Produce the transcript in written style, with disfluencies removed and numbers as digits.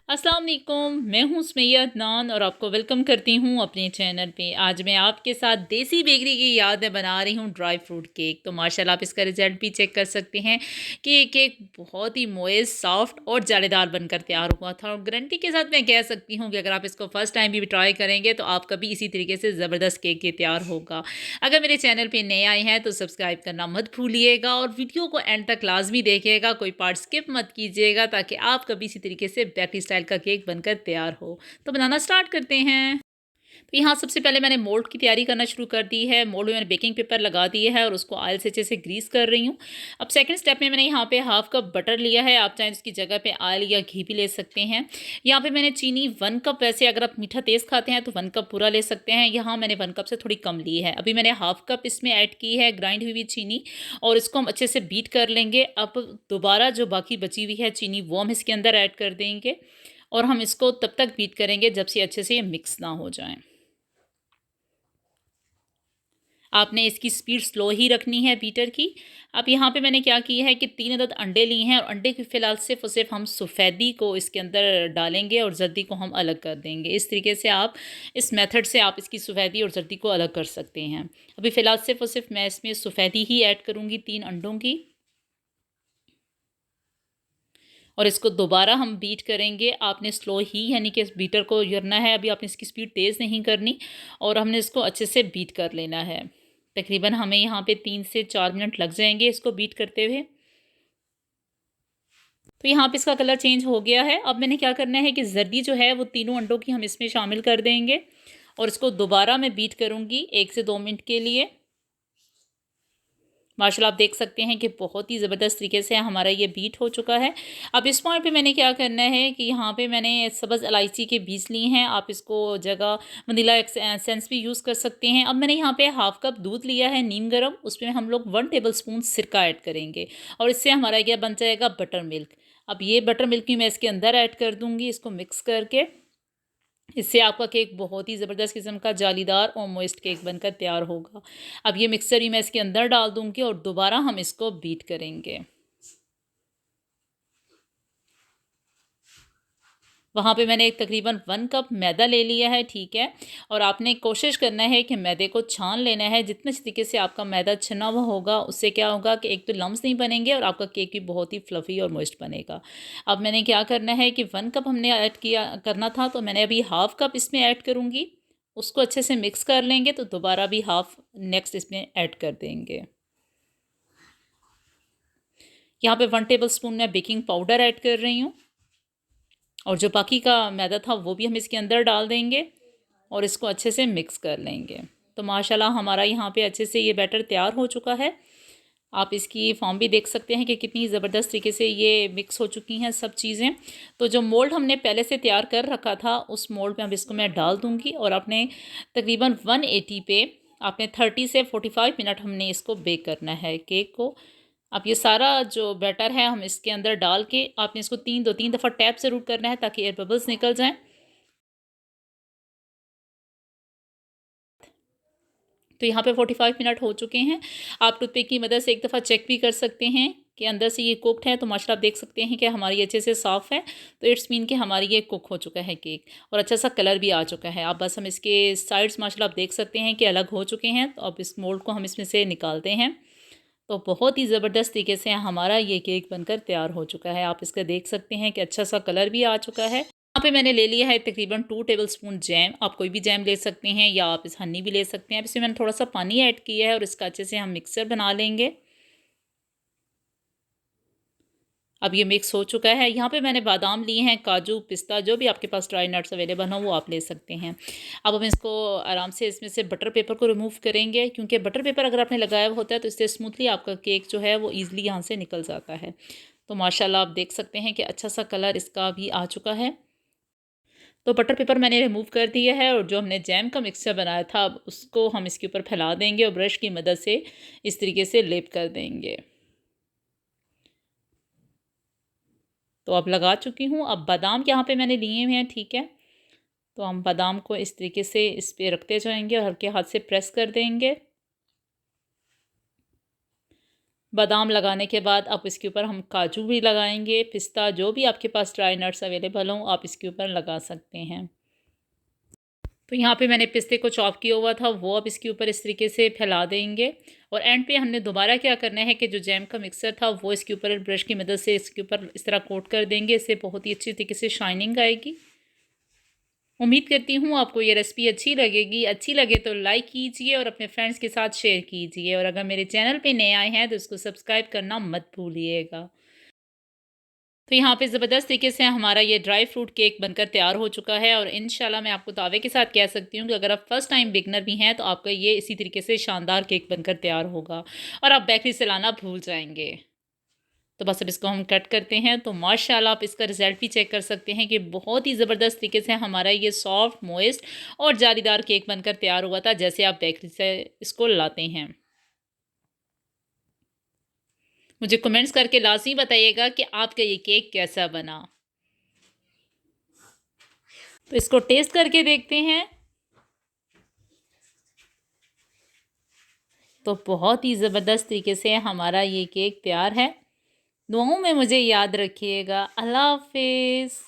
अस्सलाम वालेकुम, मैं हूँ सुमैया अदनान और आपको वेलकम करती हूँ अपने चैनल पे। आज मैं आपके साथ देसी बेकरी की याद में बना रही हूँ ड्राई फ्रूट केक। तो माशाल्लाह आप इसका रिज़ल्ट भी चेक कर सकते हैं कि ये केक बहुत ही मोइस्ट, सॉफ्ट और जालीदार बनकर तैयार हुआ था। और गारंटी के साथ मैं कह सकती हूँ कि अगर आप इसको फर्स्ट टाइम भी ट्राई करेंगे तो आपका भी इसी तरीके से ज़बरदस्त केक ये तैयार होगा। अगर मेरे चैनल पर नए आए हैं तो सब्सक्राइब करना मत भूलिएगा और वीडियो को एंड तक लाजमी देखिएगा, कोई पार्ट स्किप मत कीजिएगा ताकि आप कभी इसी तरीके से बेकरी स्टाइल का केक बनकर तैयार हो। तो बनाना स्टार्ट करते हैं। तो यहाँ सबसे पहले मैंने मोल्ड की तैयारी करना शुरू कर दी है। मोल्ड में मैंने बेकिंग पेपर लगा दिया है और उसको ऑयल से अच्छे से ग्रीस कर रही हूँ। अब सेकंड स्टेप में मैंने यहाँ पे हाफ कप बटर लिया है। आप चाहें इसकी जगह पे ऑयल या घी भी ले सकते हैं। यहाँ पे मैंने चीनी 1 कप, वैसे अगर आप मीठा तेज़ खाते हैं तो 1 कप पूरा ले सकते हैं। यहाँ मैंने 1 कप से थोड़ी कम ली है। अभी मैंने हाफ कप इसमें ऐड की है ग्राइंड हुई चीनी और इसको हम अच्छे से बीट कर लेंगे। अब दोबारा जो बाकी बची हुई है चीनी वो हम इसके अंदर ऐड कर देंगे और हम इसको तब तक बीट करेंगे जब से अच्छे से ये मिक्स ना हो जाए। आपने इसकी स्पीड स्लो ही रखनी है बीटर की। अब यहाँ पे मैंने क्या किया है कि 3 अदद अंडे लिए हैं और अंडे की फ़िलहाल सिर्फ़ और सिर्फ़ हम सफ़ेदी को इसके अंदर डालेंगे और ज़र्दी को हम अलग कर देंगे। इस तरीके से आप इस मेथड से आप इसकी सफ़ेदी और ज़र्दी को अलग कर सकते हैं। अभी फ़िलहाल सिर्फ़ और सिर्फ़ मैं इसमें सफ़ेदी ही ऐड करूँगी 3 अंडों की। और इसको दोबारा हम बीट करेंगे। आपने स्लो ही यानी कि इस बीटर को करना है। अभी आपने इसकी स्पीड तेज़ नहीं करनी और हमने इसको अच्छे से बीट कर लेना है। तकरीबन हमें यहाँ पे 3 से 4 मिनट लग जाएँगे इसको बीट करते हुए। तो यहाँ पे इसका कलर चेंज हो गया है। अब मैंने क्या करना है कि ज़र्दी जो है वो तीनों अंडों की हम इसमें शामिल कर देंगे और इसको दोबारा मैं बीट करूँगी 1 से 2 मिनट के लिए। माशाल्लाह आप देख सकते हैं कि बहुत ही ज़बरदस्त तरीके से हमारा ये बीट हो चुका है। अब इस पॉइंट पे मैंने क्या करना है कि यहाँ पे मैंने सब्ज़ इलायची के बीज लिए हैं। आप इसको जगह वनीला एसेंस भी यूज़ कर सकते हैं। अब मैंने यहाँ पे हाफ़ कप दूध लिया है नीम गर्म, उसमें हम लोग 1 टेबलस्पून सिरका ऐड करेंगे और इससे हमारा क्या बन जाएगा बटर मिल्क। अब ये बटर मिल्क भी मैं इसके अंदर ऐड कर दूँगी इसको मिक्स करके। इससे आपका केक बहुत ही ज़बरदस्त किस्म का जालीदार और मॉइस्ट केक बनकर तैयार होगा। अब ये मिक्सचर ही मैं इसके अंदर डाल दूँगी और दोबारा हम इसको बीट करेंगे। वहाँ पे मैंने एक तकरीबन 1 कप मैदा ले लिया है, ठीक है? और आपने कोशिश करना है कि मैदे को छान लेना है। जितने अच्छे तरीके से आपका मैदा छना हुआ होगा, उससे क्या होगा कि एक तो लम्स नहीं बनेंगे और आपका केक भी बहुत ही फ्लफ़ी और मॉइस्ट बनेगा। अब मैंने क्या करना है कि 1 कप हमने ऐड किया करना था, तो मैंने अभी हाफ़ कप इसमें ऐड करूँगी। उसको अच्छे से मिक्स कर लेंगे, तो दोबारा भी हाफ़ नेक्स्ट इसमें ऐड कर देंगे। यहाँ पे 1 टेबलस्पून मैं बेकिंग पाउडर ऐड कर रही हूँ। और जो बाकी का मैदा था वो भी हम इसके अंदर डाल देंगे और इसको अच्छे से मिक्स कर लेंगे। तो माशाल्लाह हमारा यहाँ पे अच्छे से ये बैटर तैयार हो चुका है। आप इसकी फॉर्म भी देख सकते हैं कि कितनी ज़बरदस्त तरीके से ये मिक्स हो चुकी हैं सब चीज़ें। तो जो मोल्ड हमने पहले से तैयार कर रखा था उस मोल्ड में अब इसको मैं डाल दूँगी और आपने तकरीबन 180 पे आपने 30 से 45 मिनट हमने इसको बेक करना है केक को। अब ये सारा जो बैटर है हम इसके अंदर डाल के आपने इसको 3 दफ़ा टैप ज़रूर करना है ताकि एयर बबल्स निकल जाएँ। तो यहाँ पे 45 मिनट हो चुके हैं। आप टूथपिक की मदद से एक दफ़ा चेक भी कर सकते हैं कि अंदर से ये कुक्ड है। तो माशाल्लाह आप देख सकते हैं कि हमारी अच्छे से साफ़ है। तो इट्स मीन कि हमारी ये कुक हो चुका है केक और अच्छा सा कलर भी आ चुका है। अब बस हम इसके साइड्स माशाल्लाह आप देख सकते हैं कि अलग हो चुके हैं। तो अब इस मोल्ड को हम इसमें से निकालते हैं। तो बहुत ही ज़बरदस्त तरीके से हमारा ये केक बनकर तैयार हो चुका है। आप इसका देख सकते हैं कि अच्छा सा कलर भी आ चुका है। यहाँ पे मैंने ले लिया है तकरीबन 2 टेबलस्पून जैम। आप कोई भी जैम ले सकते हैं या आप इस हनी भी ले सकते हैं। अब इसमें मैंने थोड़ा-सा पानी ऐड किया है और इसका अच्छे से हम मिक्सर बना लेंगे। अब ये मिक्स हो चुका है। यहाँ पे मैंने बादाम लिए हैं, काजू, पिस्ता, जो भी आपके पास ड्राई नट्स अवेलेबल हों वो आप ले सकते हैं। अब हम इसको आराम से इसमें से बटर पेपर को रिमूव करेंगे क्योंकि बटर पेपर अगर आपने लगाया हुआ होता है तो इससे स्मूथली आपका केक जो है वो ईज़िली यहाँ से निकल जाता है। तो माशाल्लाह आप देख सकते हैं कि अच्छा सा कलर इसका भी आ चुका है। तो बटर पेपर मैंने रिमूव कर दिया है और जो हमने जैम का मिक्सचर बनाया था अब उसको हम इसके ऊपर फैला देंगे और ब्रश की मदद से इस तरीके से लेप कर देंगे। तो अब लगा चुकी हूँ। अब बादाम यहाँ पे मैंने लिए हुए हैं, ठीक है? तो हम बादाम को इस तरीके से इस पे रखते जाएँगे और हल्के हाथ से प्रेस कर देंगे। बादाम लगाने के बाद अब इसके ऊपर हम काजू भी लगाएंगे, पिस्ता, जो भी आपके पास ड्राई नट्स अवेलेबल हों आप इसके ऊपर लगा सकते हैं। तो यहाँ पे मैंने पिस्ते को चॉप किया हुआ था, वो अब इसके ऊपर इस तरीके से फैला देंगे। और एंड पे हमने दोबारा क्या करना है कि जो जैम का मिक्सर था वो इसके ऊपर ब्रश की मदद से इसके ऊपर इस तरह कोट कर देंगे। इससे बहुत ही अच्छी तरीके से शाइनिंग आएगी। उम्मीद करती हूँ आपको ये रेसिपी अच्छी लगेगी। अच्छी लगे तो लाइक कीजिए और अपने फ्रेंड्स के साथ शेयर कीजिए। और अगर मेरे चैनल पे नए आए हैं तो इसको सब्सक्राइब करना मत भूलिएगा। तो यहाँ पे ज़बरदस्त तरीके से हमारा ये ड्राई फ्रूट केक बनकर तैयार हो चुका है। और इंशाल्लाह मैं आपको दावे के साथ कह सकती हूँ कि अगर आप फर्स्ट टाइम बिगनर भी हैं तो आपका ये इसी तरीके से शानदार केक बनकर तैयार होगा और आप बेकरी से लाना भूल जाएंगे। तो बस अब इसको हम कट करते हैं। तो माशाल्लाह आप इसका रिज़ल्ट भी चेक कर सकते हैं कि बहुत ही ज़बरदस्त तरीके से हमारा ये सॉफ्ट, मोइस्ट और जालीदार केक बनकर तैयार हुआ था, जैसे आप बेकरी से इसको लाते हैं। मुझे कमेंट्स करके लाज़मी बताइएगा कि आपका ये केक कैसा बना। तो इसको टेस्ट करके देखते हैं। तो बहुत ही ज़बरदस्त तरीके से हमारा ये केक तैयार है। दुआओं में मुझे याद रखिएगा। अल्लाह हाफ़िज़।